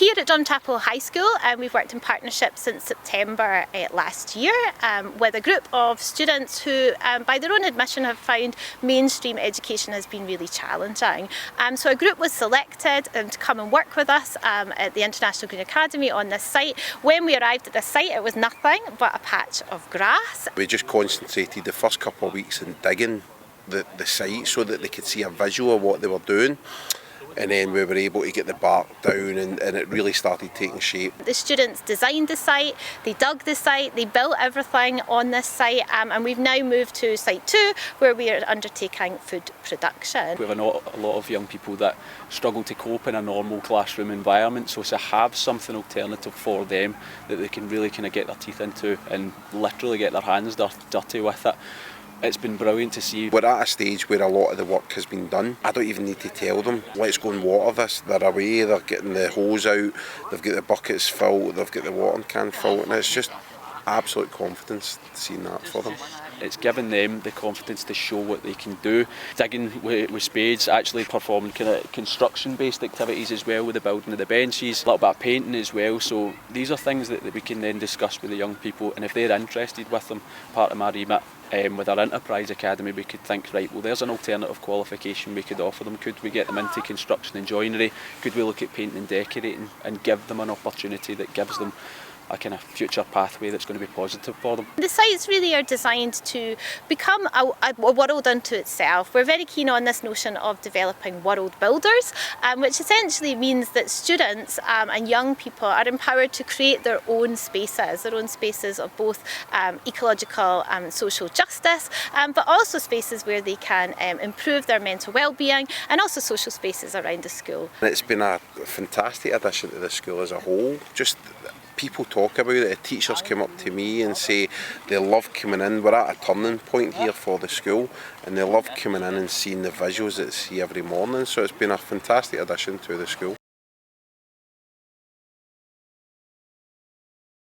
Here at Drumchapel High School, we've worked in partnership since September last year with a group of students who, by their own admission, have found mainstream education has been really challenging. So a group was selected to come and work with us at the International Green Academy on this site. When we arrived at this site, it was nothing but a patch of grass. We just concentrated the first couple of weeks in digging the site so that they could see a visual of what they were doing. And then we were able to get the bark down and it really started taking shape. The students designed the site, they dug the site, they built everything on this site, and we've now moved to site 2 where we are undertaking food production. We have a lot of young people that struggle to cope in a normal classroom environment, so to have something alternative for them that they can really kind of get their teeth into and literally get their hands dirty with it. It's been brilliant to see. We're at a stage where a lot of the work has been done. I don't even need to tell them, let's go and water this. They're away, they're getting the hose out, they've got the buckets filled, they've got the watering can filled, and it's just absolute confidence seeing that for them. It's given them the confidence to show what they can do. Digging with spades, actually performing kind of construction-based activities as well with the building of the benches, a little bit of painting as well. So these are things that we can then discuss with the young people, and if they're interested with them, part of my remit with our Enterprise Academy, we could think, right, well, there's an alternative qualification we could offer them. Could we get them into construction and joinery? Could we look at painting and decorating and give them an opportunity that gives them a kind of future pathway that's going to be positive for them? The sites really are designed to become a world unto itself. We're very keen on this notion of developing world builders, which essentially means that students and young people are empowered to create their own spaces of both ecological and social justice, but also spaces where they can improve their mental well-being, and also social spaces around the school. It's been a fantastic addition to the school as a whole. Just people talk about it, the teachers come up to me and say they love coming in. We're at a turning point here for the school, and they love coming in and seeing the visuals that they see every morning. So it's been a fantastic addition to the school.